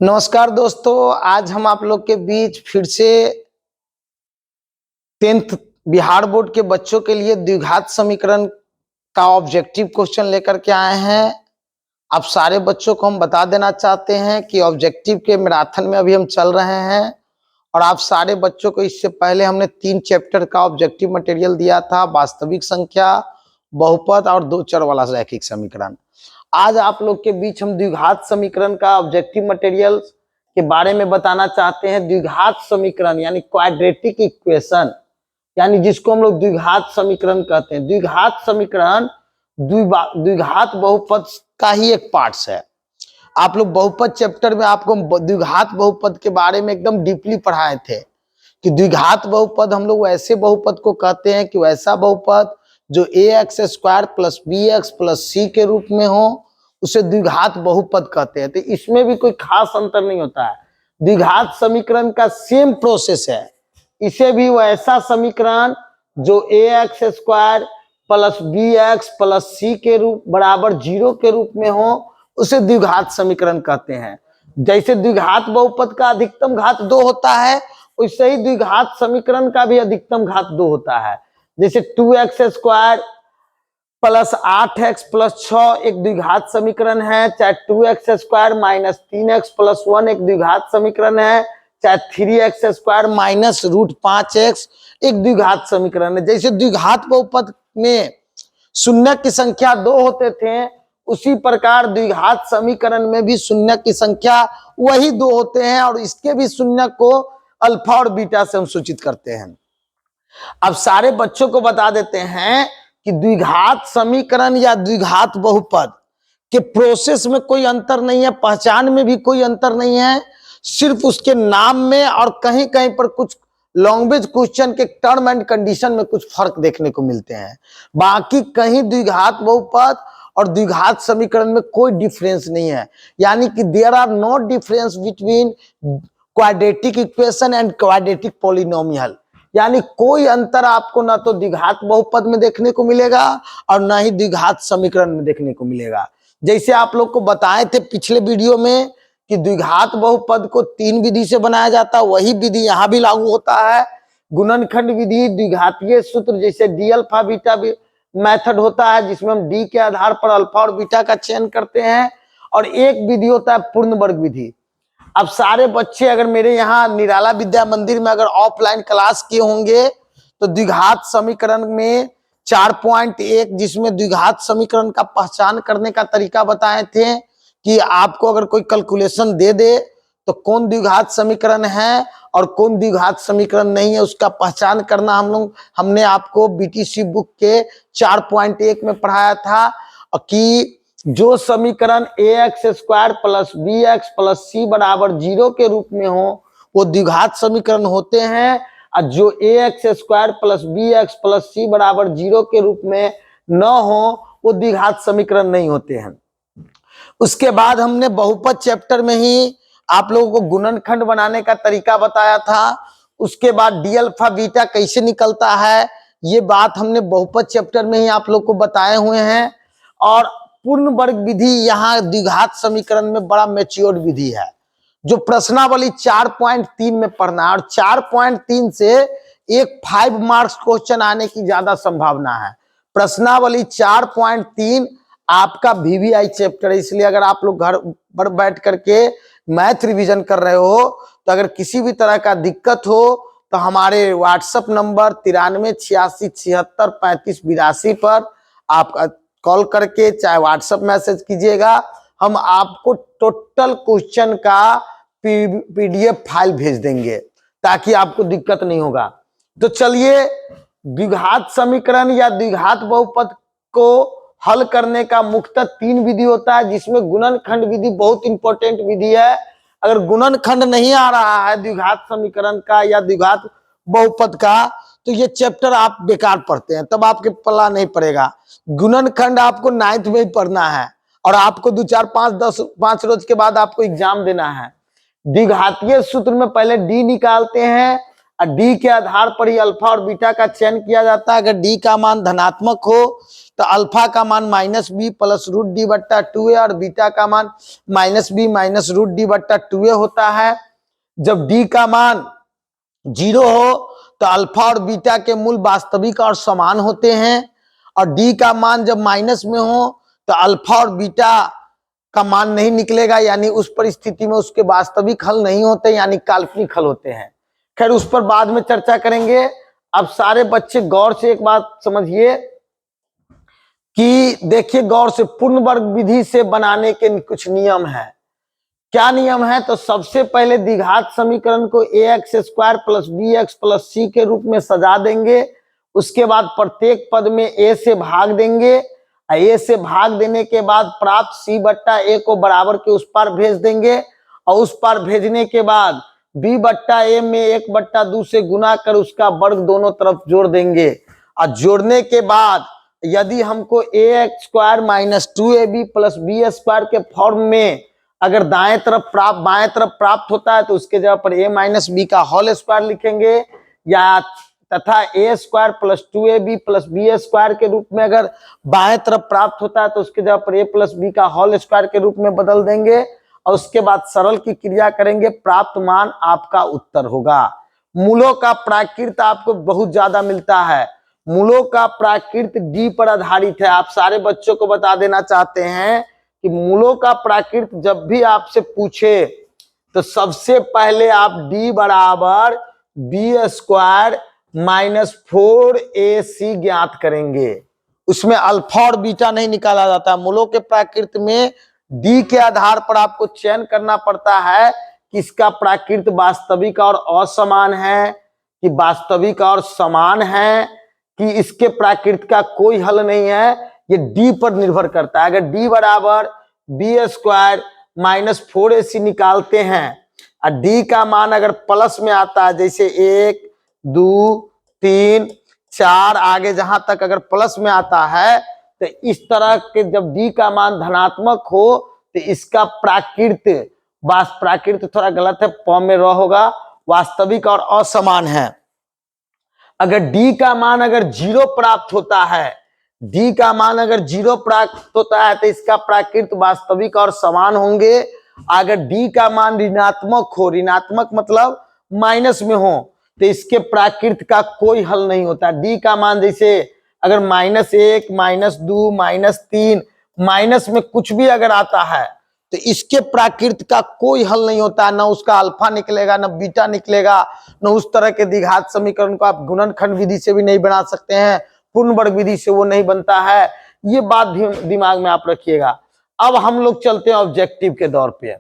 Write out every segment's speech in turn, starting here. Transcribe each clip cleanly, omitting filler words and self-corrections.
नमस्कार दोस्तों, आज हम आप लोग के बीच फिर से 10th बिहार बोर्ड के बच्चों के लिए द्विघात समीकरण का ऑब्जेक्टिव क्वेश्चन लेकर के आए हैं। आप सारे बच्चों को हम बता देना चाहते हैं कि ऑब्जेक्टिव के मैराथन में अभी हम चल रहे हैं और आप सारे बच्चों को इससे पहले हमने 3 चैप्टर का ऑब्जेक्टिव मटेरियल दिया था, वास्तविक संख्या, बहुपद और 2 चर वाला रैखिक समीकरण। आज आप लोग के बीच हम द्विघात समीकरण का ऑब्जेक्टिव मटेरियल के बारे में बताना चाहते हैं। द्विघात समीकरण यानी क्वाड्रेटिक इक्वेशन, यानी जिसको हम लोग द्विघात समीकरण कहते हैं। द्विघात समीकरण द्विघात बहुपद का ही एक पार्ट है। आप लोग बहुपद चैप्टर में आपको द्विघात बहुपद के बारे में एकदम डीपली पढ़ाए थे कि द्विघात बहुपद हम लोग वैसे बहुपद को कहते हैं कि वैसा बहुपद जो ax² plus bx plus c के रूप में हो, उसे द्विघात बहुपद कहते हैं। तो इसमें भी कोई खास अंतर नहीं होता है। द्विघात समीकरण का सेम प्रोसेस है। इसे भी वैसा समीकरण जो ax² plus bx plus c के रूप बराबर 0 के रूप में हो, उसे द्विघात समीकरण कहते हैं। जैसे द्विघात बहुपद का अधिकतम घात 2 होता है, वैसे ही द्विघात समीकरण का भी अधिकतम घात 2 होता है। जैसे 2x² प्लस 8x प्लस 6 एक द्विघात समीकरण है, चाहे 2x² माइनस 3x प्लस 1 एक द्विघात समीकरण है, चाहे 3x² माइनस √5x एक द्विघात समीकरण है। जैसे द्विघात बहुपद में शून्य की संख्या 2 होते थे, उसी प्रकार द्विघात समीकरण में भी शून्य की संख्या वही 2 होते हैं और इसके भी शून्य को अल्फा और बीटा से हम सूचित करते हैं। अब सारे बच्चों को बता देते हैं कि द्विघात समीकरण या द्विघात बहुपद के प्रोसेस में कोई अंतर नहीं है, पहचान में भी कोई अंतर नहीं है, सिर्फ उसके नाम में और कहीं कहीं पर कुछ लैंग्वेज क्वेश्चन के टर्म एंड कंडीशन में कुछ फर्क देखने को मिलते हैं। बाकी कहीं द्विघात बहुपद और द्विघात समीकरण में कोई डिफरेंस नहीं है। यानी कि there are no difference between quadratic equation and quadratic polynomial. यानी कोई अंतर आपको ना तो द्विघात बहुपद में देखने को मिलेगा और ना ही द्विघात समीकरण में देखने को मिलेगा। जैसे आप लोग को बताए थे पिछले वीडियो में कि द्विघात बहुपद को 3 विधि से बनाया जाता है, वही विधि यहाँ भी लागू होता है। गुणनखंड विधि, द्विघातीय सूत्र जैसे डी अल्फा बीटा मेथड होता है, जिसमें हम डी के आधार पर अल्फा और बीटा का चयन करते हैं, और एक विधि होता है पूर्ण वर्ग विधि। अब सारे बच्चे अगर मेरे यहाँ निराला विद्या मंदिर में अगर ऑफलाइन क्लास किए होंगे तो द्विघात समीकरण में 4.1 जिसमें द्विघात समीकरण का पहचान करने का तरीका बताए थे कि आपको अगर कोई कैलकुलेशन दे दे तो कौन द्विघात समीकरण है और कौन द्विघात समीकरण नहीं है, उसका पहचान करना हमने आपको बीटीसी बुक के 4.1 में पढ़ाया था कि जो समीकरण ax² plus bx plus c बराबर 0 के रूप में हो वो द्विघात समीकरण होते हैं, और जो ax² plus bx plus c बराबर 0 के रूप में न हो वो द्विघात समीकरण नहीं होते हैं। उसके बाद हमने बहुपद चैप्टर में ही आप लोगों को गुणनखंड बनाने का तरीका बताया था। उसके बाद डी अल्फा बीटा कैसे निकलता है ये बात हमने बहुपद चैप्टर में ही आप लोग को बताए हुए हैं। और पूर्ण वर्ग विधि यहाँ द्विघात समीकरण में बड़ा मैच्योर्ड विधि है, जो प्रश्नावली 4.3 में पढ़ना है, और 4.3 से एक 5 मार्क्स क्वेश्चन आने की ज्यादा संभावना है। प्रश्नावली 4.3 आपका वीवीआई चैप्टर है, इसलिए अगर आप लोग घर पर बैठ करके मैथ रिवीजन कर रहे हो तो अगर किसी भी तरह का दिक्कत हो तो हमारे व्हाट्सएप नंबर 9386763582 पर आप कॉल करके चाहे व्हाट्सएप मैसेज कीजिएगा, हम आपको टोटल क्वेश्चन का पीडीएफ फाइल भेज देंगे ताकि आपको दिक्कत नहीं होगा। तो चलिए, द्विघात समीकरण या द्विघात बहुपद को हल करने का मुख्यतः 3 विधि होता है, जिसमें गुणनखंड विधि बहुत इंपॉर्टेंट विधि है। अगर गुणनखंड नहीं आ रहा है द्विघात समीकरण का या द्विघात बहुपद का तो ये चैप्टर आप बेकार पढ़ते हैं, तब आपके पल्ला नहीं पड़ेगा। गुणनखंड आपको 9th में ही पढ़ना है और आपको 2 4 5 10 5 रोज के बाद आपको एग्जाम देना है। द्विघातीय सूत्र में पहले डी निकालते हैं और डी के आधार पर ही अल्फा और बीटा का चयन किया जाता है। अगर डी का मान धनात्मक हो तो अल्फा का मान -b प्लस रूट डी बट्टा 2a और बीटा का मान -b माइनस रूट डी बट्टा 2a होता है। जब डी का मान 0 हो तो अल्फा और बीटा के मूल वास्तविक और समान होते हैं, और डी का मान जब माइनस में हो तो अल्फा और बीटा का मान नहीं निकलेगा, यानी उस परिस्थिति में उसके वास्तविक हल नहीं होते, यानी काल्पनिक हल होते हैं। खैर उस पर बाद में चर्चा करेंगे। अब सारे बच्चे गौर से एक बात समझिए कि देखिए गौर से, पूर्ण वर्ग विधि से बनाने के कुछ नियम है। क्या नियम है? तो सबसे पहले द्विघात समीकरण को ax square plus bx plus c के रूप में सजा देंगे। उसके बाद प्रत्येक पद में a से भाग देंगे। a से भाग देने के बाद प्राप्त c बट्टा a को बराबर के उस पार भेज देंगे, और उस पार भेजने के बाद b बट्टा a में 1/2 से गुना कर उसका वर्ग दोनों तरफ जोड़ देंगे। और जोड़ने के बाद यदि हमको ax square minus 2ab plus b square के फॉर्म में अगर बाएं तरफ प्राप्त होता है तो उसके जगह पर a माइनस बी का होल स्क्वायर लिखेंगे, या तथा a square plus 2ab plus b square के रूप में अगर बाएं तरफ प्राप्त होता है तो उसके जगह पर a प्लस b का होल स्क्वायर के रूप में बदल देंगे, और उसके बाद सरल की क्रिया करेंगे। प्राप्त मान आपका उत्तर होगा। मूलों का प्राकृत आपको बहुत ज्यादा मिलता है। मूलों का प्राकृत डी पर आधारित है। आप सारे बच्चों को बता देना चाहते हैं कि मूलों का प्राकृत जब भी आपसे पूछे तो सबसे पहले आप d बराबर b स्क्वायर माइनस 4ac ज्ञात करेंगे। उसमें अल्फा और बीटा नहीं निकाला जाता। मूलों के प्राकृत में d के आधार पर आपको चयन करना पड़ता है कि इसका प्राकृत वास्तविक और असमान है, कि वास्तविक और समान है, कि इसके प्राकृत का कोई हल नहीं है। ये d पर निर्भर करता है। अगर d बराबर b स्क्वायर माइनस 4ac निकालते हैं और d का मान अगर प्लस में आता है, जैसे 1 2 3 4 आगे जहां तक अगर प्लस में आता है, तो इस तरह के जब d का मान धनात्मक हो तो इसका प्राकृत थोड़ा गलत है, प में र होगा, वास्तविक और असमान है। अगर d का मान अगर 0 प्राप्त होता है, d का मान अगर 0 प्राप्त होता है तो इसका प्राकृत वास्तविक और समान होंगे। अगर d का मान ऋणात्मक हो, ऋणात्मक मतलब माइनस में हो, तो इसके प्राकृत का कोई हल नहीं होता। d का मान जैसे अगर -1 -2 -3 माइनस में कुछ भी अगर आता है तो इसके प्राकृत का कोई हल नहीं होता। ना उसका अल्फा निकलेगा, ना बीटा निकलेगा, न उस तरह के द्विघात समीकरण को आप गुणनखंड विधि से भी नहीं बना सकते हैं, पूर्ण वर्ग विधि से वो नहीं बनता है। ये बात दिमाग में आप रखिएगा। अब हम लोग चलते हैं ऑब्जेक्टिव के दौर पे।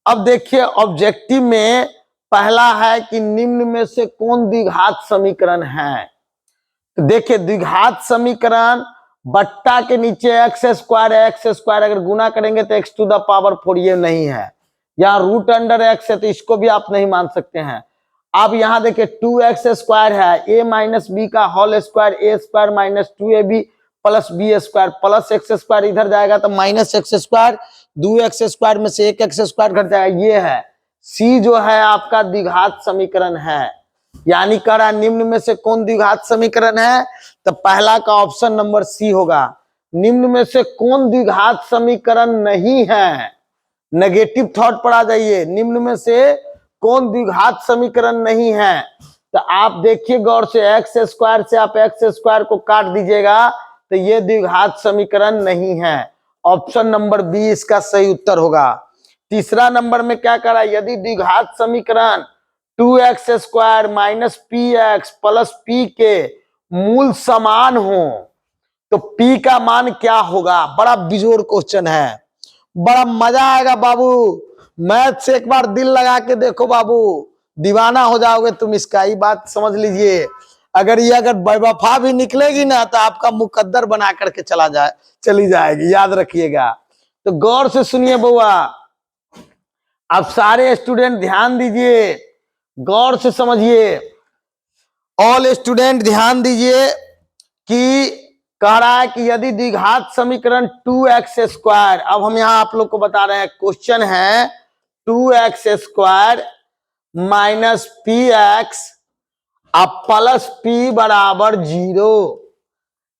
अब देखिए ऑब्जेक्टिव में पहला है कि निम्न में से कौन द्विघात समीकरण है। तो देखिए द्विघात समीकरण बट्टा के नीचे एक्स स्क्वायर अगर गुना करेंगे तो x टू द पावर 4 ये नहीं है। यहाँ रूट अंडर x है तो इसको भी आप नहीं मान सकते हैं। अब यहाँ देखिए 2x स्क्वायर है, a माइनस बी का whole square, a square minus 2ab plus B square, plus X square इधर जाएगा तो minus x square, 2x square में से 1x स्क्वायर घट जाएगा। ये है c जो है आपका द्विघात समीकरण है। यानी कह रहा निम्न में से कौन द्विघात समीकरण है, तो पहला का ऑप्शन नंबर सी होगा। निम्न में से कौन द्विघात समीकरण नहीं है, नेगेटिव थॉट पर आ जाइए। निम्न में से कौन द्विघात समीकरण नहीं है, तो आप देखिए गौर से, एक्स स्क्वायर से आप एक्स स्क्वायर को काट दीजिएगा तो ये द्विघात समीकरण नहीं है। ऑप्शन नंबर बी इसका सही उत्तर होगा। तीसरा नंबर में क्या करा, यदि द्विघात समीकरण 2x square minus P x plus P के मूल समान हो तो p का मान क्या होगा। बड़ा बिजोड़ क्वेश्चन है, बड़ा मजा आएगा बाबू। मैथ से एक बार दिल लगा के देखो बाबू, दीवाना हो जाओगे तुम इसका। ही बात समझ लीजिए, अगर बेवफा भी निकलेगी ना तो आपका मुकद्दर बना करके चली जाएगी, याद रखिएगा। तो गौर से सुनिए बउआ, आप सारे स्टूडेंट ध्यान दीजिए, गौर से समझिए। ऑल स्टूडेंट ध्यान दीजिए कि कह रहा है कि यदि द्विघात समीकरण 2x स्क्वायर, अब हम यहां आप लोग को बता रहे हैं, क्वेश्चन है 2x square minus P x अब प्लस पी बराबर 0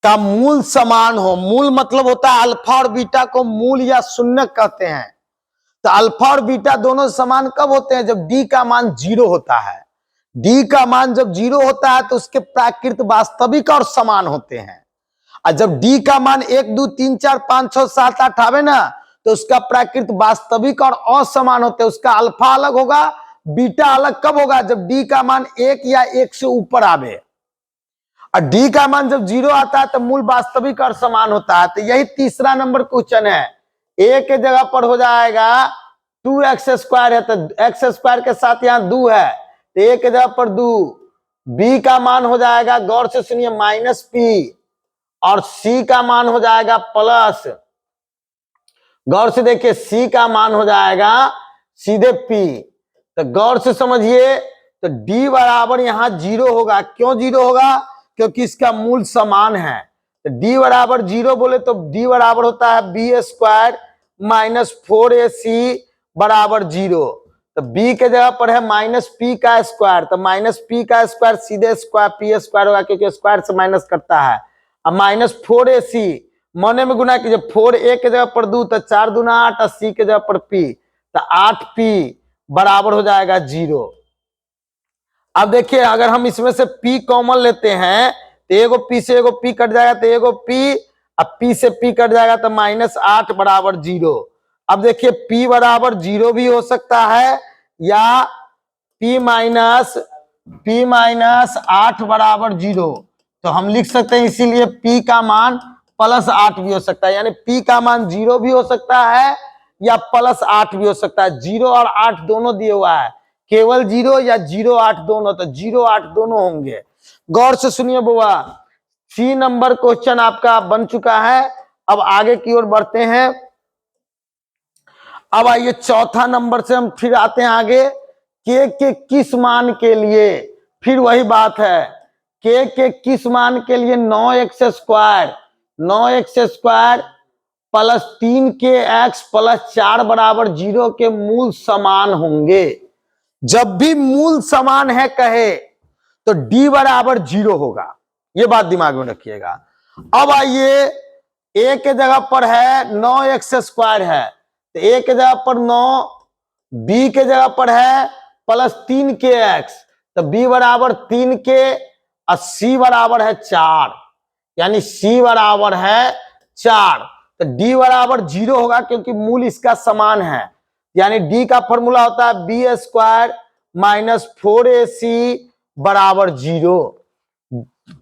का मूल समान हो। मूल मतलब होता है अल्फा और बीटा को मूल या शून्य कहते हैं। तो अल्फा और बीटा दोनों समान कब होते हैं? जब डी का मान 0 होता है। डी का मान जब 0 होता है तो उसके प्राकृत वास्तविक और समान होते हैं। और जब डी का मान 1 2 3 4 5 6 7 8 आवे ना तो उसका प्राकृत वास्तविक और असमान होते हैं। उसका अल्फा अलग होगा, बीटा अलग कब होगा? जब डी का मान 1 या 1 से ऊपर आवे। और डी का मान जब 0 आता है तो मूल वास्तविक और समान होता है। तो यही तीसरा नंबर क्वेश्चन है। ए के जगह पर हो जाएगा 2x² है, तो x² के साथ यहाँ 2 है, तो ए के जगह पर 2। बी का मान हो जाएगा, गौर से सुनिए, -p, और सी का मान हो जाएगा प्लस, गौर से देखिए, सी का मान हो जाएगा सीधे p। तो गौर से समझिए, तो d बराबर यहां 0 होगा। क्यों 0 होगा? क्योंकि इसका मूल समान है। तो d बराबर 0 बोले तो d बराबर होता है b² - 4ac बराबर 0। तो b के जगह पर है -p का स्क्वायर, तो -p का स्क्वायर सीधे स्क्वायर p² होगा, क्योंकि स्क्वायर से माइनस करता है। अब -4ac मौने में गुना कीजिए, 4a के जगह पर 2 तो 4 दूना 8, और c के जगह पर p तो 8p बराबर हो जाएगा 0। अब देखिए, अगर हम इसमें से p कॉमन लेते हैं तो एगो p से एगो p कट जाएगा, तो एगो p, अब p से p कट जाएगा तो -8 बराबर 0। अब देखिए, p बराबर 0 भी हो सकता है या p माइनस 8 बराबर 0। तो हम लिख सकते हैं, इसीलिए p का मान +8 भी हो सकता है। यानी p का मान 0 भी हो सकता है या +8 भी हो सकता है। 0 और 8 दोनों दिए हुआ है, केवल 0 या 0 8 दोनों, तो 0 8 दोनों होंगे। गौर से सुनिए बुआ, 3 नंबर क्वेश्चन आपका बन चुका है। अब आगे की ओर बढ़ते हैं। अब आइए चौथा नंबर से हम फिर आते हैं आगे। के किस मान के लिए, फिर वही बात है, के किस मान के लिए 9x² प्लस 3kx प्लस 4 बराबर 0 के मूल समान होंगे। जब भी मूल समान है कहे तो d बराबर 0 होगा, ये बात दिमाग में रखिएगा। अब आइए, a के जगह पर है 9x² है, तो a के जगह पर 9, b के जगह पर है प्लस 3kx, तो b बराबर 3k और c बराबर है 4, यानी c बराबर है 4। तो d बराबर 0 होगा क्योंकि मूल इसका समान है। यानी d का फॉर्मूला होता है b² - 4ac बराबर 0।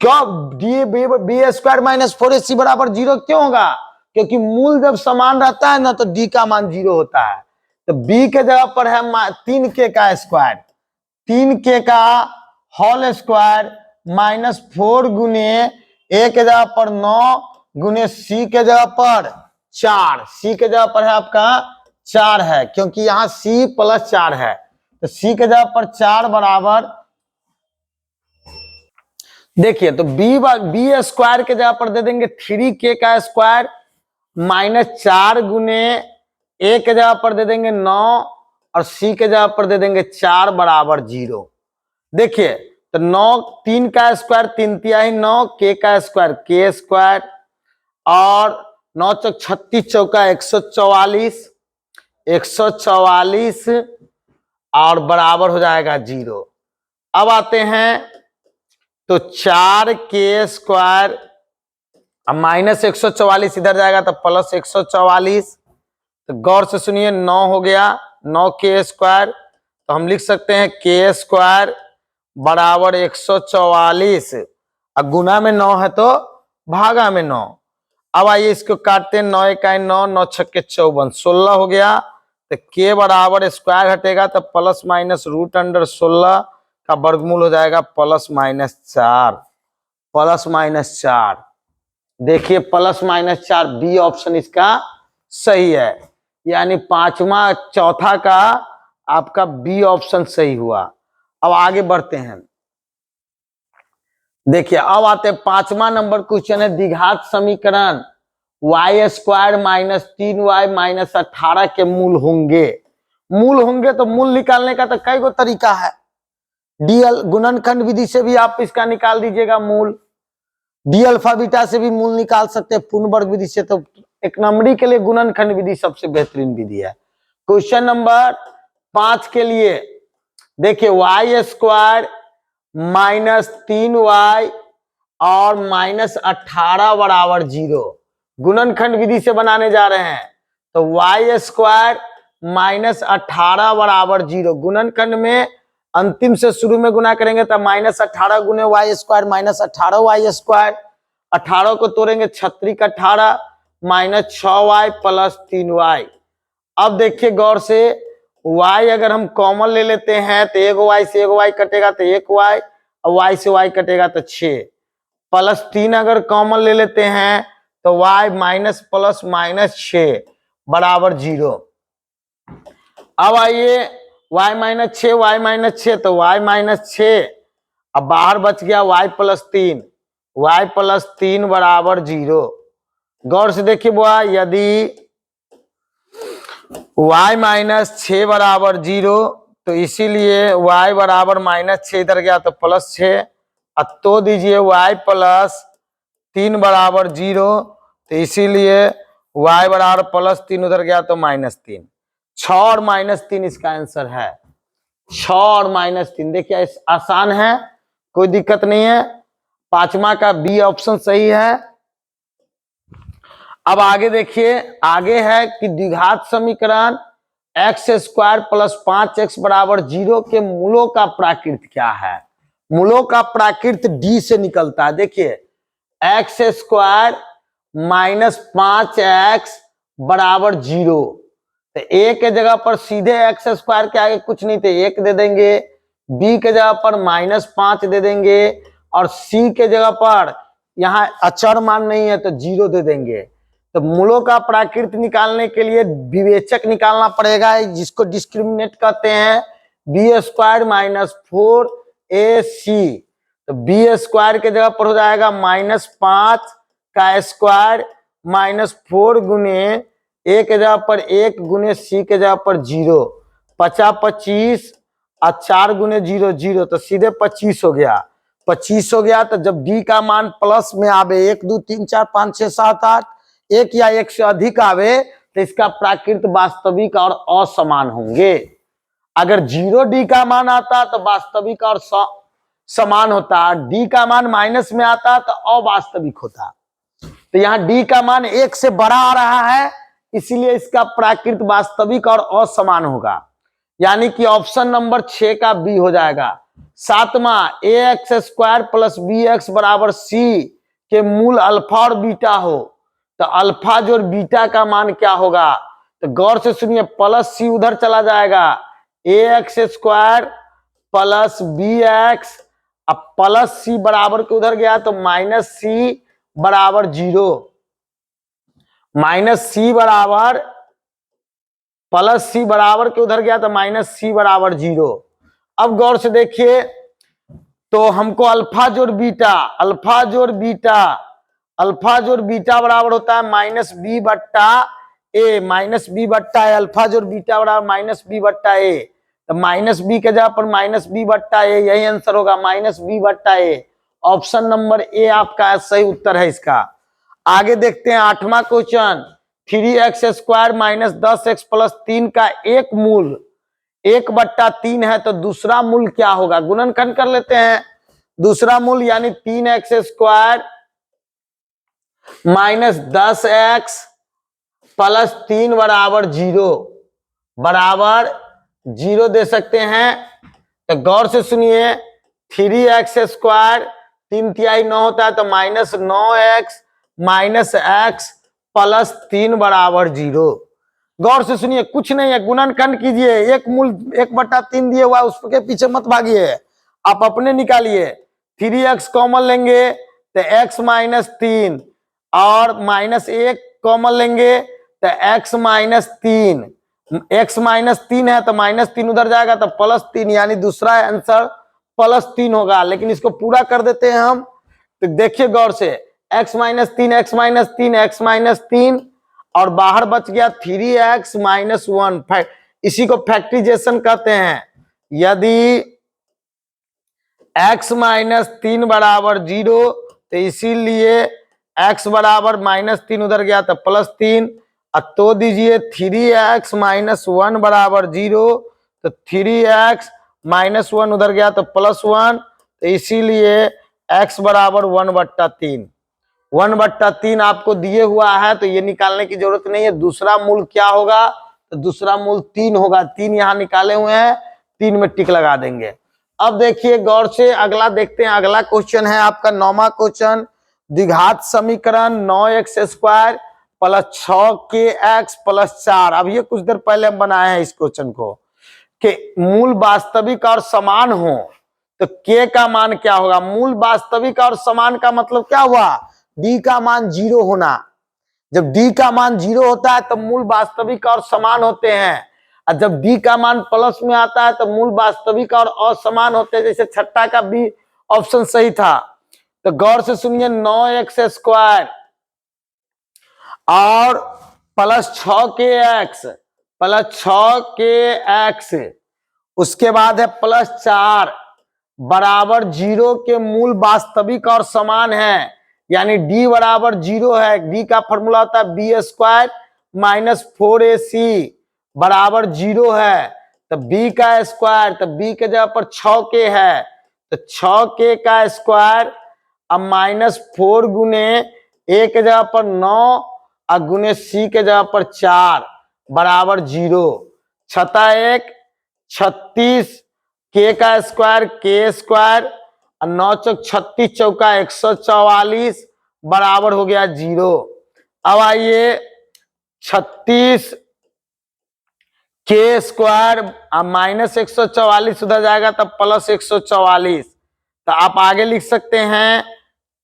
क्यों b² - 4ac बराबर 0 क्यों होगा? क्योंकि मूल जब समान रहता है ना तो d का मान 0 होता है। तो b के जगह पर है 3k का स्क्वायर, 3k का होल स्क्वायर -4 गुने a के जगह पर 9 गुने c के जगह पर 4, c के जगह पर है आपका 4 है, क्योंकि यहां c + 4 है, तो c के जगह पर 4 बराबर, देखिए, तो b² के जगह पर दे देंगे 3k का स्क्वायर -4 गुने a के जगह पर दे देंगे 9 और c के जगह पर दे देंगे 4 बराबर 0। देखिए, तो 9 3 का स्क्वायर 3 तिहाई 9, k का स्क्वायर k² और 9 चौक 36 चौका 144, 144 और बराबर हो जाएगा 0। अब आते हैं तो 4k² अब -144 इधर जाएगा तो +144। तो गौर से सुनिए, 9 हो गया, 9k², तो हम लिख सकते हैं k² बराबर 144, अब गुना में 9 है तो भागा में 9। अब आइए इसको काटते हैं, 9 × 9, 9 × 6 = 54, 16 हो गया। तो k बराबर स्क्वायर हटेगा तो ±√16 का वर्गमूल हो जाएगा +-4, +-4। देखिए, +-4, बी ऑप्शन इसका सही है, यानी चौथा का आपका बी ऑप्शन सही हुआ। अब आगे बढ़ते हैं। देखिए, अब आते हैं 5वां नंबर क्वेश्चन है, द्विघात समीकरण y² - 3y - 18 के मूल होंगे। मूल होंगे तो मूल निकालने का तो कई गो तरीका है। डी गुणनखंड विधि से भी आप इसका निकाल दीजिएगा मूल, डी अल्फा बीटा से भी मूल निकाल सकते हैं पूर्ण वर्ग विधि से। तो एक नंबरी के लिए गुणनखंड विधि सबसे बेहतरीन विधि है। क्वेश्चन नंबर 5 के लिए देखिए, वाई स्क्वायर माइनस 3y और माइनस 18 बराबर 0 गुणनखंड विधि से बनाने जा रहे हैं। तो वाई स्क्वायर माइनस 18 बराबर 0 गुणनखंड में अंतिम से शुरू में गुना करेंगे तो माइनस 18 गुने Y square minus 18 Y square, 18 को तोड़ेंगे 36 का 18 माइनस 6y प्लस 3y। अब देखिए गौर से, y अगर हम कॉमन ले लेते हैं तो एक y से एक y कटेगा तो एक y, और y से y कटेगा तो 6, प्लस 3 अगर कॉमन ले लेते हैं तो y माइनस प्लस माइनस 6 बराबर 0। अब आइए y माइनस 6 y माइनस 6 तो y माइनस 6, अब बाहर बच गया y प्लस 3 बराबर 0। गौर से देखिए बुआ, यदि y माइनस 6 बराबर 0 तो इसीलिए y बराबर माइनस 6 इधर गया तो प्लस 6, अब तो दीजिए y प्लस 3 बराबर 0 तो इसीलिए y बराबर प्लस 3 उधर गया तो माइनस 3। 6 और माइनस 3 इसका आंसर है, 6 और माइनस 3। देखिए आसान है, कोई दिक्कत नहीं है, पांचवा का बी ऑप्शन सही है। अब आगे देखिए, आगे है कि द्विघात समीकरण एक्स स्क्वायर प्लस 5x बराबर 0 के मूलों का प्राकृत क्या है। मूलों का प्राकृत डी से निकलता है। देखिए एक्स स्क्वायर माइनस 5x बराबर 0, तो ए के जगह पर सीधे एक्स स्क्वायर के आगे कुछ नहीं थे 1 दे देंगे, बी के जगह पर माइनस 5 दे देंगे, और सी के जगह पर यहाँ अचर मान नहीं है तो 0 दे देंगे। तो मूलों का प्राकृत निकालने के लिए विवेचक निकालना पड़ेगा, जिसको डिस्क्रिमिनेंट कहते हैं, बी स्क्वायर माइनस 4ac। तो बी स्क्वायर के जगह पर हो जाएगा माइनस 5 का स्क्वायर माइनस 4 गुने ए के जगह पर 1 गुने सी के जगह पर 0, 50 25 और 4 गुने 0 0, तो सीधे 25 हो गया। 25 हो गया तो जब डी का मान प्लस में आवे 1 2 3 4 5 6 7 8 1 या 1 से अधिक आवे तो इसका प्राकृत वास्तविक और असमान होंगे। अगर 0 डी का मान आता तो वास्तविक और समान होता, डी का मान माइनस में आता तो अवास्तविक होता। तो यहाँ डी का मान 1 से बड़ा आ रहा है, इसीलिए इसका प्राकृत वास्तविक और असमान होगा, यानी कि ऑप्शन नंबर 6 का बी हो जाएगा। सातवां, A X square plus B X बराबर सी के मूल अल्फा और बीटा हो, तो अल्फा जो बीटा का मान क्या होगा। तो गौर से सुनिए, प्लस सी उधर चला जाएगा, A X square plus B X, अब प्लस सी बराबर के उधर गया तो माइनस सी बराबर 0, माइनस सी बराबर प्लस सी बराबर के उधर गया तो माइनस सी बराबर 0। अब गौर से देखिए, तो हमको अल्फा जोड़ बीटा, अल्फा जोड़ बीटा बराबर होता है माइनस बी बट्टा ए, माइनस बी बट्टा ए, अल्फा जोड़ बीटा बराबर माइनस बी बट्टा ए, तो माइनस बी के जगह पर माइनस बी बट्टा ए, यही आंसर होगा माइनस बी बट्टा ए। ऑप्शन नंबर ए आपका सही उत्तर है इसका। आगे देखते हैं 8वां question, 3x square minus 10x plus 3 का एक मूल 1/3 है, तो दूसरा मूल क्या होगा। गुणनखंड कर लेते हैं। दूसरा मूल यानी 3x square minus 10x plus 3 बराबर 0 दे सकते हैं। तो गौर से सुनिए, 3x स्क्वायर 3 तिहाई 9 होता है, तो minus 9x minus x plus 3 बराबर 0। गौर से सुनिए, कुछ नहीं है, गुणनखंड कीजिए, एक मूल 1/3 दिए हुआ उसके पीछे मत भागिए, आप अपने निकालिए। 3x कॉमन लेंगे तो x माइनस 3 और माइनस 1 कॉमन लेंगे तो x माइनस 3, x माइनस 3 है तो माइनस 3 उधर जाएगा तो प्लस 3, यानी दूसरा आंसर प्लस 3 होगा। लेकिन इसको पूरा कर देते हैं हम, तो देखिए गौर से, x minus 3 x minus 3 x minus 3 और बाहर बच गया 3x माइनस 1। इसी को फैक्टराइजेशन कहते हैं। यदि x माइनस 3 बराबर 0, तो इसीलिए x बराबर -3 उधर गया तो +3। अब तो दीजिए 3x माइनस 1 बराबर 0, तो 3x माइनस 1 उधर गया तो +1, तो इसीलिए x बराबर 1/3। 1/3 आपको दिए हुआ है, तो ये निकालने की जरूरत नहीं है। दूसरा मूल क्या होगा, तो दूसरा मूल 3 होगा। 3 यहाँ निकाले हुए हैं, 3 में टिक लगा देंगे। अब देखिए गौर से अगला देखते हैं। अगला क्वेश्चन है आपका 9वां क्वेश्चन। द्विघात समीकरण 9x² प्लस 6kx प्लस 4। अब ये कुछ देर पहले हम बनाए हैं इस क्वेश्चन को, कि मूल वास्तविक और समान हो तो k का मान क्या होगा। मूल वास्तविक और समान का मतलब क्या हुआ, d का मान 0 होना। जब d का मान 0 होता है तो मूल वास्तविक और समान होते हैं, और जब d का मान प्लस में आता है तो मूल वास्तविक और असमान होते हैं। जैसे छठा का बी ऑप्शन सही था। तो गौर से सुनिए, 9x² और प्लस 6kx उसके बाद है प्लस 4 बराबर 0 के मूल वास्तविक और समान है। यानी d बराबर 0 है। d का फॉर्मूला होता है b² माइनस 4ac बराबर 0 है। तो b का स्क्वायर, तो b के जगह पर 6k है, तो 6k का स्क्वायर अब -4 गुने a के जगह पर 9 और गुने c के जगह पर 4 बराबर 0। 6 36, k का स्क्वायर k² और 9 चौक 36 चौका 144 बराबर हो गया 0। अब आइए 36 k² माइनस 144 उधर जाएगा तब प्लस 144। तो आप आगे लिख सकते हैं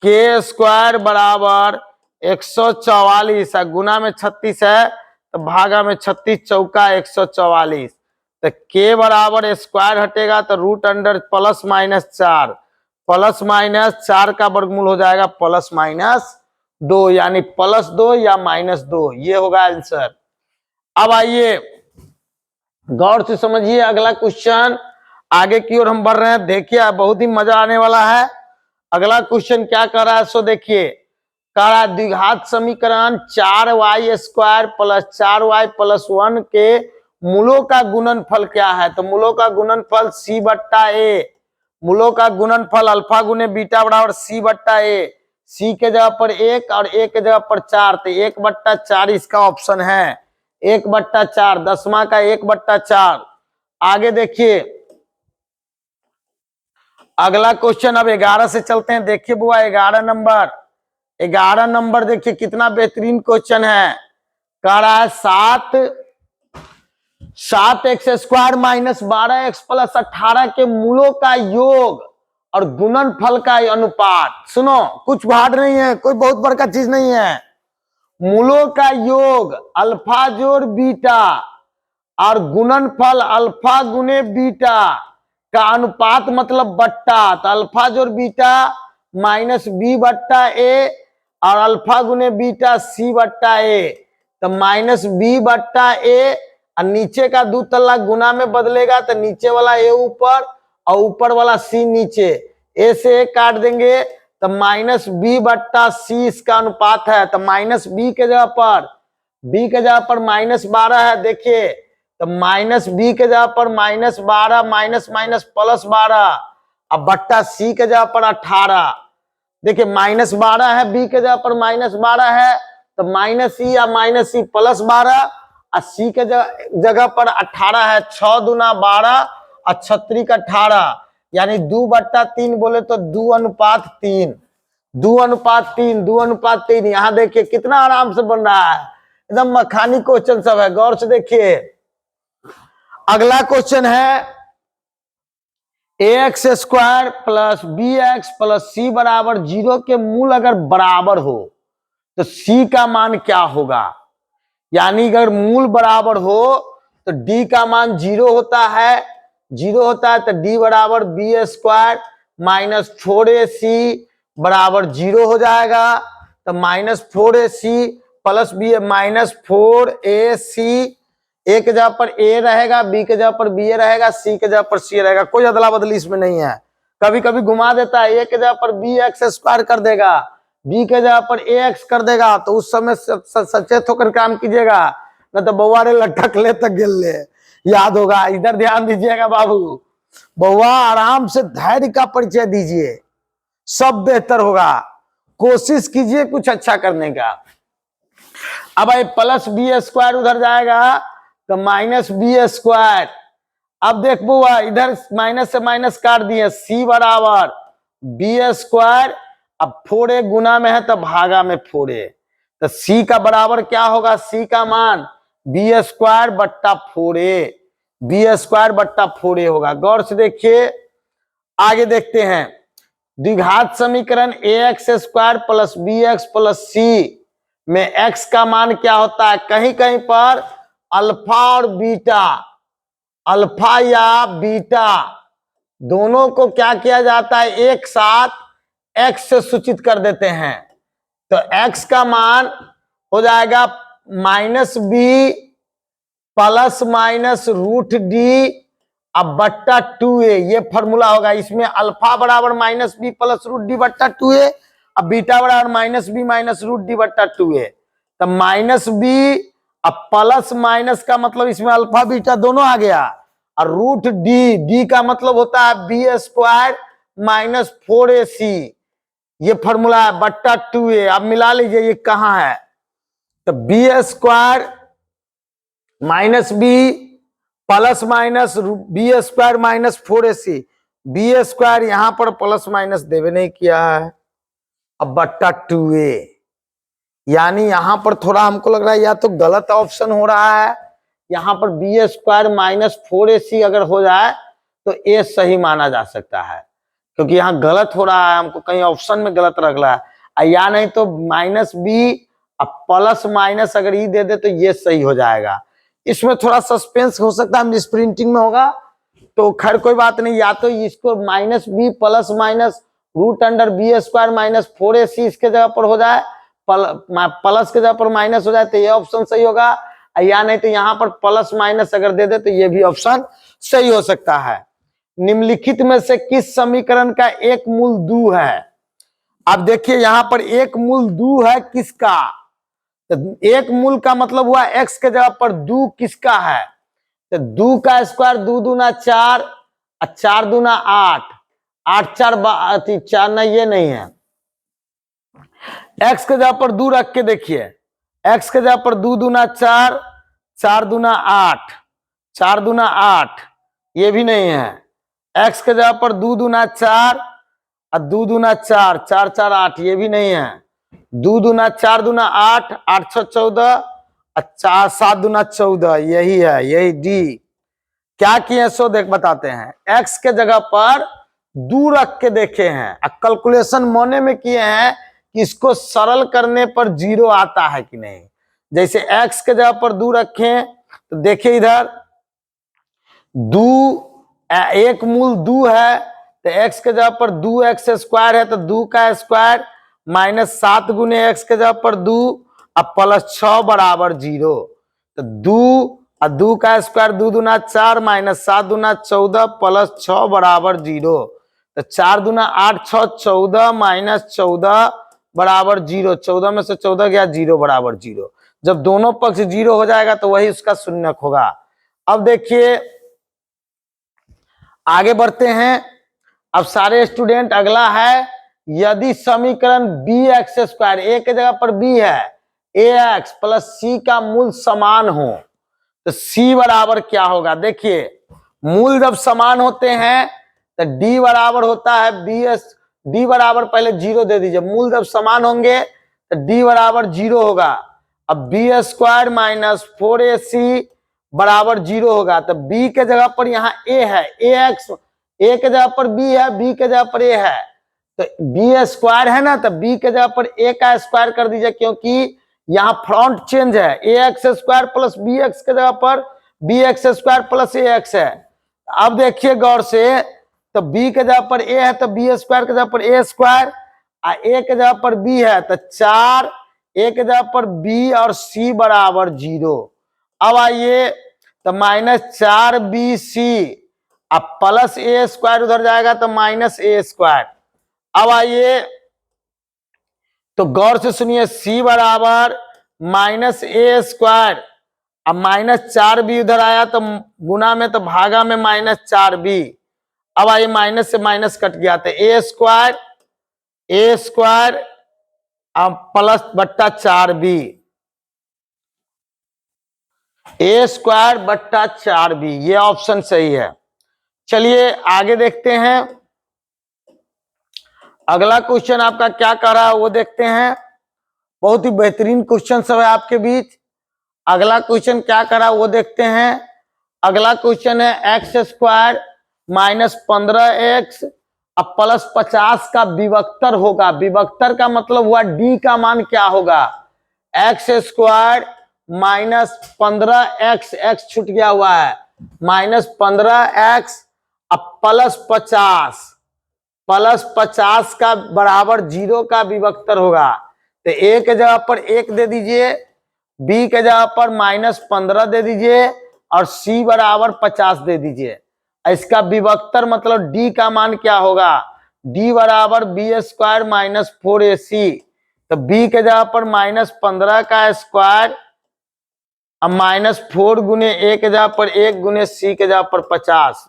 k² बराबर 144 और गुना में 36 है तो भागा में 36 चौका 144। तो k बराबर स्क्वायर हटेगा तो √अंडर +-4, +-4 का वर्गमूल हो जाएगा +-2, यानी +2 या -2, ये होगा आंसर। अब आइए गौर से समझिए अगला क्वेश्चन। आगे की ओर हम बढ़ रहे हैं, देखिए बहुत ही मजा आने वाला है। अगला क्वेश्चन क्या कर रहा है, सो देखिए। कह रहा है द्विघात समीकरण 4y² प्लस 4y प्लस 1 के मूलों का गुणनफल क्या है। तो मूलों का गुणनफल c/a। मूलों का गुणनफल अल्फा गुने बीटा बराबर c/a। c के जगह पर 1 और a के जगह पर 4, तो 1/4 इसका ऑप्शन है। 1/4, 10वां का 1/4। आगे देखिए अगला क्वेश्चन। अब 11 से चलते हैं। देखिए बुआ 11 नंबर देखिए कितना बेहतरीन क्वेश्चन है। कह रहा है 7x² माइनस 12x प्लस 18 के मूलों का योग और गुणनफल का अनुपात। सुनो, कुछ भार नहीं है, कोई बहुत बड़का चीज नहीं है। मूलों का योग अल्फा जोड़ बीटा और गुणनफल अल्फा गुने बीटा का अनुपात मतलब बट्टा। तो अल्फा जोड़ बीटा -b/a और अल्फा गुने बीटा c/a। तो -b/a और नीचे का 2 तल्ला गुना में बदलेगा तो नीचे वाला a ऊपर और ऊपर वाला c नीचे। a से a काट देंगे तो -b/c इसका अनुपात है। तो -b के जगह पर -12 है। देखिए तो -b के जगह पर -12 माइनस +12 अब बट्टा c के जगह पर 18। देखिए -12 है, b के जगह पर -12 है तो -c या -c +12 और c के जगह पर 18 है। 6 दूना 12 और 36 का 18, यानी 2/3 बोले तो 2:3। 2:3 यहाँ देखिए कितना आराम से बन रहा है, एकदम मखानी क्वेश्चन सब है। गौर से देखिए अगला क्वेश्चन है ax² plus bx plus c बराबर 0 के मूल अगर बराबर हो तो c का मान क्या होगा। यानी अगर मूल बराबर हो तो d का मान 0 होता है। 0 होता है तो d बराबर b² माइनस 4ac बराबर 0 हो जाएगा। तो -4ac plus b -4ac। a के जगह पर a रहेगा, b के जगह पर b रहेगा, c के जगह पर c रहेगा। कोई अदला बदली इसमें नहीं है। कभी कभी घुमा देता है, ए के जगह पर बी एक्स स्क्वायर कर देगा, बी के जगह पर ए एक्स कर देगा, तो उस समय सचेत होकर काम कीजिएगा, न तो बउआ रे लटक ले तो गिल ले, याद होगा। इधर ध्यान दीजिएगा बाबू, बउआ आराम से धैर्य का परिचय दीजिए, सब बेहतर होगा, कोशिश कीजिए कुछ अच्छा करने का। अब भाई प्लस बी स्क्वायर उधर जाएगा तो माइनस बी स्क्वायर। अब देख बुआ इधर माइनस से माइनस काट दिए, सी बराबर बी स्क्वायर, अब 4a गुना में है तो भागा में 4a, तो सी का बराबर क्या होगा, सी का मान बी स्क्वायर बट्टा 4a, बी स्क्वायर बट्टा 4a होगा। गौर से देखिए आगे देखते हैं, द्विघात समीकरण A X square plus B X plus C में एक्स का मान क्या होता है, कहीं कहीं पर अल्फा और बीटा, अल्फा या बीटा दोनों को क्या किया जाता है, एक साथ एक्स से सूचित कर देते हैं, तो एक्स का मान हो जाएगा minus B plus minus root D अब बट्टा 2a, ये फॉर्मूला होगा। इसमें अल्फा बराबर minus B plus root D बट्टा 2a, अब बीटा बराबर minus B minus root D बट्टा 2a, तब माइनस बी अब प्लस माइनस का मतलब इसमें अल्फा बीटा दोनों आ गया, और रूट डी, डी का मतलब होता है बी स्क्वायर माइनस 4ac, ये फॉर्मूला है बट्टा 2a। अब मिला लीजिए ये कहां है, तो B square minus B plus minus B square minus 4ac, B square यहां पर प्लस माइनस देवे नहीं किया है, अब बट्टा 2a, यानी यहां पर थोड़ा हमको लग रहा है या तो गलत ऑप्शन हो रहा है, यहां पर बी स्क्वायर माइनस 4ac अगर हो जाए तो ए सही माना जा सकता है, क्योंकि यहाँ गलत हो रहा है, हमको कहीं ऑप्शन में गलत रख रहा है, या नहीं तो माइनस बी अब प्लस माइनस अगर ई दे दे तो ये सही हो जाएगा। इसमें थोड़ा सस्पेंस हो सकता है, मिस प्रिंटिंग में होगा, तो खैर कोई बात नहीं, या तो इसको minus B plus minus root under B square minus 4ac इसके जगह पर हो जाए, प्लस के जगह पर माइनस हो जाए तो ये ऑप्शन सही होगा, या नहीं तो यहाँ पर प्लस माइनस अगर दे दे तो ये भी ऑप्शन सही हो सकता है। निम्नलिखित में से किस समीकरण का एक मूल दू है, अब देखिए यहां पर एक मूल दू है किसका, तो एक मूल का मतलब हुआ एक्स के जगह पर दू किसका है, तो दू का स्क्वायर दू दूना 4 और 4 दूना 8, 8 4 4 नहीं, ये नहीं है, एक्स के जगह पर दू रख के देखिए, एक्स के जगह पर दू दूना 4, 4 दूना 8, 4 दूना 8, ये भी नहीं है, एक्स के जगह पर दू दूना 4 और दू दूना 4, 4 4 8, ये भी नहीं है, दू दूना 4 दूना 8, 8 6 14 और 4 7 दूना 14, यही है, यही डी। क्या किए सो देख बताते हैं, एक्स के जगह पर दू रख के देखे हैं, कैलकुलेशन मोने में किए हैं कि इसको सरल करने पर 0 आता है कि नहीं। जैसे एक्स के जगह पर दू रखें तो देखिए इधर दू एक मूल दू है, तो एक्स के जगह पर दू एक्स स्क्वायर है, तो दू का स्क्वायर माइनस 7 गुने एक्स के जगह पर दू अब प्लस 6 बराबर 0, तो दू और दू का स्क्वायर दू दूना 4 माइनस 7 दूना 14 प्लस 6 बराबर 0, तो 4 दूना 8 6 14 माइनस 14 बराबर 0, 14 में से 14 गया 0 बराबर 0। जब दोनों पक्ष 0 हो जाएगा तो वही उसका शून्यक होगा। अब देखिए आगे बढ़ते हैं, अब सारे स्टूडेंट अगला है, यदि समीकरण बी एक्स स्क्वायर, ए के जगह पर बी है, ए एक्स प्लस सी का मूल समान हो तो सी बराबर क्या होगा। देखिए मूल जब समान होते हैं तो डी बराबर होता है बी एस, डी बराबर पहले 0 दे दीजिए, मूल जब समान होंगे तो डी बराबर 0 होगा, अब बी स्क्वायर माइनस 4ac बराबर 0 होगा, तो बी के जगह पर यहाँ ए है, ए एक्स, ए के जगह पर बी है, बी के जगह पर ए है, तो बी स्क्वायर है ना, तो बी के जगह पर ए का स्क्वायर कर दीजिए, क्योंकि यहाँ फ्रंट चेंज है, A X square plus B X के जगह पर B X square plus A X है। अब देखिए गौर से, तो बी के जगह पर ए है तो बी स्क्वायर के जगह पर ए स्क्वायर, ए के जगह पर बी है तो 4, ए के जगह पर बी और सी बराबर 0। अब आइए तो माइनस 4bc अब प्लस ए स्क्वायर उधर जाएगा तो माइनस ए स्क्वायर। अब आइए तो गौर से सुनिए, c बराबर माइनस ए स्क्वायर। अब -4b उधर आया तो गुना में तो भागा में -4b। अब आइए माइनस से माइनस कट गया तो ए स्क्वायर अब प्लस बट्टा 4b, ए स्क्वायर बट्टा 4b, ये ऑप्शन सही है। चलिए आगे देखते हैं, अगला क्वेश्चन आपका क्या कर रहा है वो देखते हैं। बहुत ही बेहतरीन क्वेश्चन सब है आपके बीच। अगला क्वेश्चन क्या कर रहा है वो देखते हैं। अगला क्वेश्चन है एक्स स्क्वायर माइनस 15x अब प्लस 50 का विभक्तर होगा। विभक्तर का मतलब हुआ डी का मान क्या होगा, x square minus 15x, x छूट गया हुआ है, माइनस 15x अब प्लस 50 का बराबर 0 का विभक्तर होगा। तो ए के जगह पर 1 दे दीजिए, बी के जगह पर -15 दे दीजिए और सी बराबर 50 दे दीजिए। इसका विभक्तर मतलब डी का मान क्या होगा, डी बराबर बी स्क्वायर माइनस 4ac। तो बी के जगह पर -15 का स्क्वायर अब -4 गुने ए के जगह पर 1 गुने सी के जगह पर 50,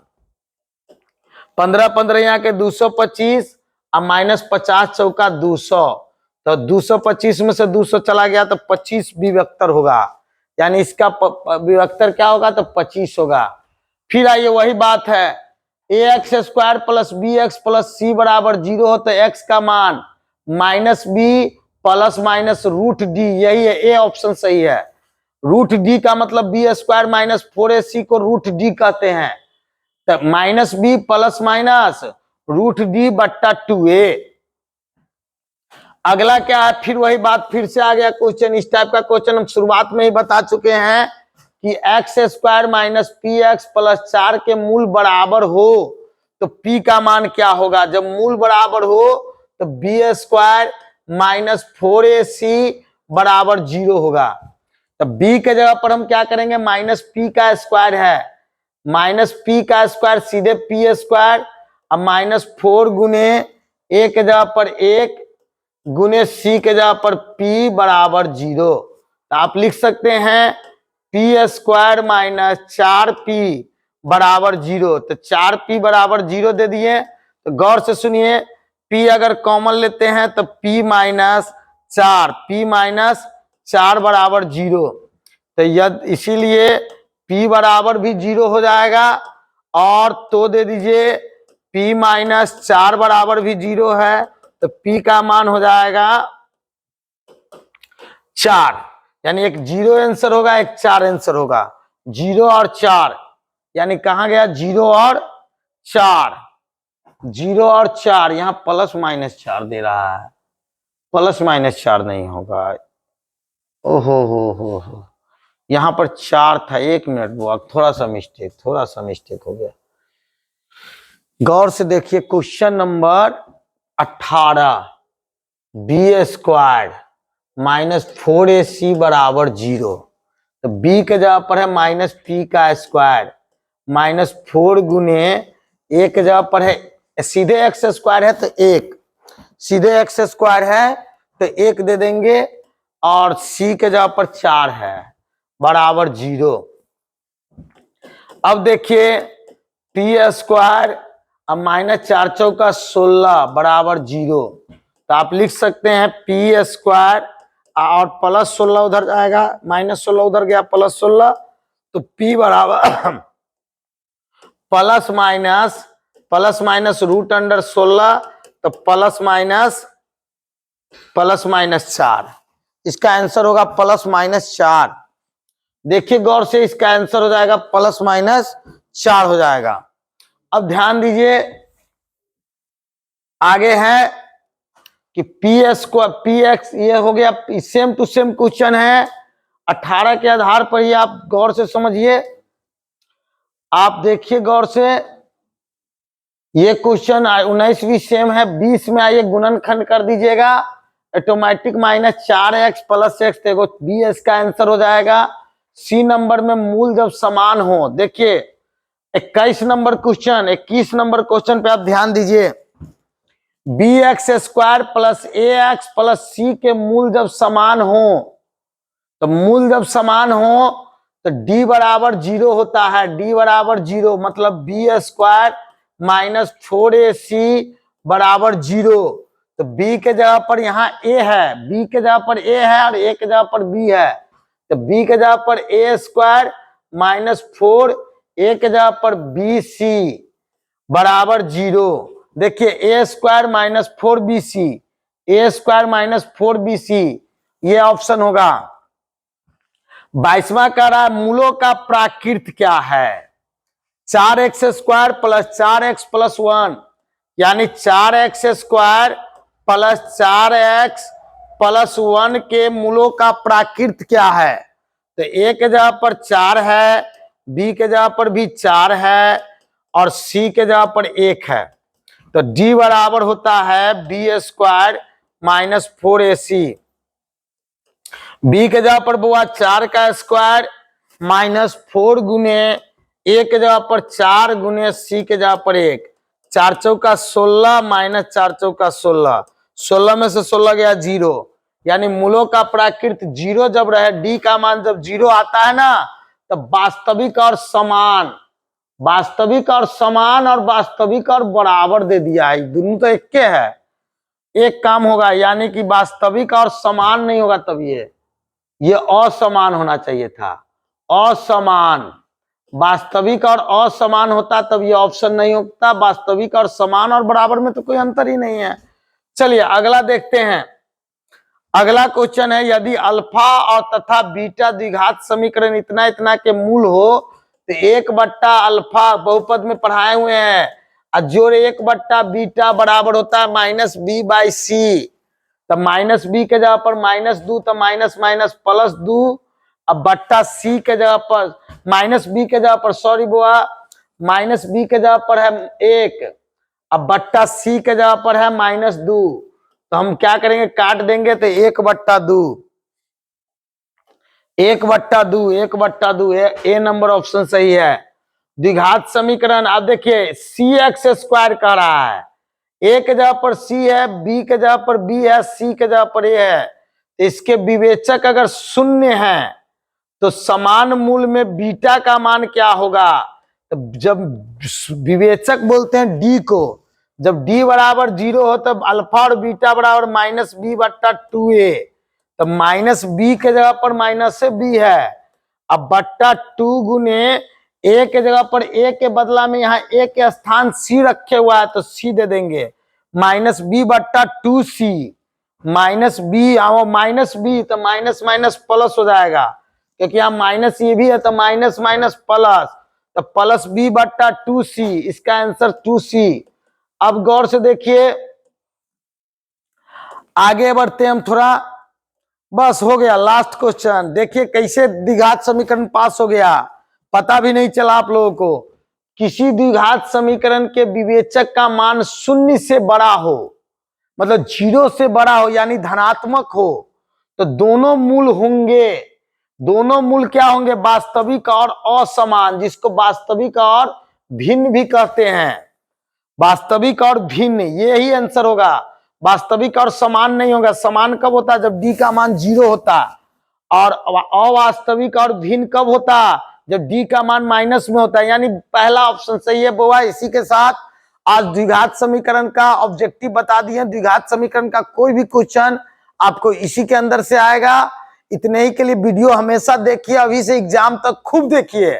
15 15 यहाँ के 225 अब -50 चौका 200, तो 225 में से 200 चला गया तो 25 विभक्तर होगा, यानी इसका विभक्तर क्या होगा तो 25 होगा। फिर आइए वही बात है, A X square plus B X plus C बराबर 0 हो तो एक्स का मान -b plus minus root D, यही है, ए ऑप्शन सही है। रूट डी का मतलब बी स्क्वायर माइनस 4ac को रूट डी कहते हैं। तो -b plus minus root D बट्टा 2a। अगला क्या है, फिर वही बात फिर से आ गया क्वेश्चन। इस टाइप का क्वेश्चन हम शुरुआत में ही बता चुके हैं कि x square minus P x plus 4 के मूल बराबर हो तो p का मान क्या होगा। जब मूल बराबर हो तो बी स्क्वायर माइनस 4ac बराबर 0 होगा। तो b के जगह पर हम क्या करेंगे, माइनस p का स्क्वायर है, माइनस p का स्क्वायर सीधे p स्क्वायर अब -4 गुने a के जगह पर 1 गुने c के जगह पर p बराबर 0। तो आप लिख सकते हैं p स्क्वायर माइनस 4p बराबर 0। तो 4p बराबर 0 दे दिए। तो गौर से सुनिए, p अगर कॉमन लेते हैं तो p माइनस 4 बराबर 0। तो यदि इसीलिए p बराबर भी 0 हो जाएगा और तो दे दीजिए p माइनस 4 बराबर भी 0 है तो p का मान हो जाएगा 4, यानी एक 0 आंसर होगा एक 4 आंसर होगा। 0 और 4 यानी कहां गया 0 और 4, 0 और 4, यहां प्लस माइनस 4 दे रहा है, प्लस माइनस 4 नहीं होगा। ओहो हो यहां पर 4 था, 1 मिनट वो थोड़ा सा मिस्टेक हो गया। गौर से देखिए question number 18, B square minus 4ac बराबर 0। तो b के जगह पर है माइनस p का स्क्वायर -4 गुने a के जगह पर है सीधे एक्स स्क्वायर है तो 1, सीधे एक्स स्क्वायर है तो 1 दे देंगे और c के जगह पर 4 है बराबर 0। अब देखिए p स्क्वायर अब -4 चौका 16 बराबर 0। तो आप लिख सकते हैं p स्क्वायर और प्लस 16 उधर जाएगा, -16 उधर गया प्लस 16, तो p बराबर प्लस माइनस रूट अंडर 16 तो प्लस माइनस 4, इसका आंसर होगा +-4। देखिए गौर से, इसका आंसर हो जाएगा +-4 हो जाएगा। अब ध्यान दीजिए आगे है कि पी एक्स ये हो गया, सेम टू सेम क्वेश्चन है 18 के आधार पर ही आप गौर से समझिए। आप देखिए गौर से, ये क्वेश्चन 19 भी सेम है। 20 में आइए गुणनखंड कर दीजिएगा, ऑटोमेटिक -4x + x, देखो बी इसका आंसर हो जाएगा। सी नंबर में मूल जब समान हो, देखिए 21 नंबर क्वेश्चन, 21 नंबर क्वेश्चन पे आप ध्यान दीजिए। B X square plus A x plus सी के मूल जब समान हो, तो मूल जब समान हो तो डी बराबर 0 होता है। डी बराबर 0 मतलब बी स्क्वायर माइनस 4ac बराबर 0। तो बी के जगह पर यहाँ ए है, बी के जगह पर ए है और ए के जगह पर बी है। तो बी के जगह पर ए स्क्वायर माइनस 4, ए के जगह पर बी सी बराबर 0। देखिए ए स्क्वायर माइनस 4bc, ए स्क्वायर माइनस 4bc, ये ऑप्शन होगा। 22वां कह रहा है मूलों का प्राकृत क्या है। 4x square plus 4x plus 1 यानी 4x square plus 4x plus 1 के मूलों का प्राकृत क्या है। तो ए के जगह पर 4 है, बी के जगह पर भी 4 है और सी के जगह पर 1 है। तो डी बराबर होता है B square minus 4ac। B के जगह पर बुआ 4 का स्क्वायर माइनस 4 गुने ए के जगह पर 4 गुने सी के जगह पर 1, 4 चौका 16 माइनस 4 चौका 16, 16 में से 16 गया 0, यानी मूलों का प्राकृत 0 जब रहे, डी का मान जब 0 आता है ना, तब वास्तविक और समान, वास्तविक और समान और वास्तविक और बराबर दे दिया है, दोनों तो एक के है, एक काम होगा, यानी कि वास्तविक और समान नहीं होगा, तब ये असमान होना चाहिए था, असमान। वास्तविक और असमान होता तब ये ऑप्शन नहीं होता। वास्तविक और समान और बराबर में तो कोई अंतर ही नहीं है। चलिए अगला देखते हैं। अगला क्वेश्चन है यदि अल्फा और तथा बीटा द्विघात समीकरण इतना इतना के मूल हो तो 1/अल्फा बहुपद में पढ़ाए हुए हैं और जोड़ 1/बीटा बराबर होता है -b/c। तो माइनस बी के जगह पर माइनस दू तो माइनस माइनस प्लस दू, अब बट्टा सी के जगह पर माइनस बी के जगह पर, सॉरी बुआ, माइनस बी के जगह पर है 1, अब बट्टा सी के जगह पर है -2। तो हम क्या करेंगे, काट देंगे तो 1/2, 1/2, 1/2, ए नंबर ऑप्शन सही है। द्विघात समीकरण अब देखिए cx स्क्वायर कह रहा है, ए के जगह पर सी है, बी के जगह पर बी है, सी के जगह पर ए है। इसके विवेचक अगर शून्य है तो समान मूल में बीटा का मान क्या होगा। तो जब विवेचक बोलते हैं डी को, जब डी बराबर 0 हो तब अल्फा और बीटा बराबर -b/2a। तो माइनस बी के जगह पर माइनस से बी है, अब बट्टा 2 गुने ए के जगह पर ए के बदला में यहाँ ए के स्थान सी रखे हुआ है तो सी दे देंगे, -b/2c, माइनस बी आओ माइनस बी तो माइनस माइनस प्लस हो जाएगा, क्योंकि यहाँ माइनस ये भी है तो माइनस माइनस प्लस, तो प्लस b/2c, इसका आंसर 2c। अब गौर से देखिए, आगे बढ़ते हैं हम थोड़ा, बस हो गया लास्ट क्वेश्चन। देखिए कैसे द्विघात समीकरण पास हो गया, पता भी नहीं चला आप लोगों को। किसी द्विघात समीकरण के विवेचक का मान 0 से बड़ा हो, मतलब 0 से बड़ा हो यानी धनात्मक हो, तो दोनों मूल होंगे, दोनों मूल क्या होंगे, वास्तविक और असमान, जिसको वास्तविक और भिन्न भी कहते हैं। वास्तविक और भिन्न, ये ही आंसर होगा। वास्तविक और समान नहीं होगा, समान कब होता है, जब डी का मान 0 होता, और अवास्तविक और भिन्न कब होता, जब डी का मान माइनस में होता है, यानी पहला ऑप्शन सही है बुआ। इसी के साथ आज द्विघात समीकरण का ऑब्जेक्टिव बता दिए। द्विघात समीकरण का कोई भी क्वेश्चन आपको इसी के अंदर से आएगा। इतने ही के लिए वीडियो हमेशा देखिए, अभी से एग्जाम तक खूब देखिए,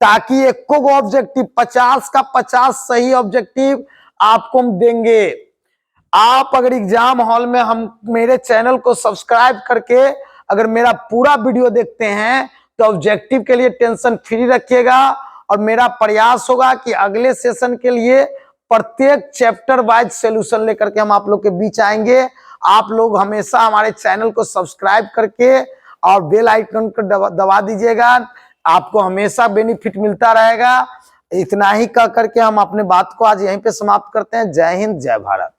ताकि एक को ऑब्जेक्टिव 50 का 50 सही ऑब्जेक्टिव आपको हम देंगे। आप अगर एग्जाम हॉल में हम मेरे चैनल को सब्सक्राइब करके अगर मेरा पूरा वीडियो देखते हैं तो ऑब्जेक्टिव के लिए टेंशन फ्री रखिएगा, और मेरा प्रयास होगा कि अगले सेशन के लिए प्रत्येक चैप्टर वाइज सॉल्यूशन लेकर के हम आप लोग के बीच आएंगे। आप लोग हमेशा हमारे चैनल को सब्सक्राइब करके और बेल आइकन को दबा दीजिएगा, आपको हमेशा बेनिफिट मिलता रहेगा। इतना ही कह करके हम अपने बात को आज यहीं पे समाप्त करते हैं। जय हिंद, जय भारत।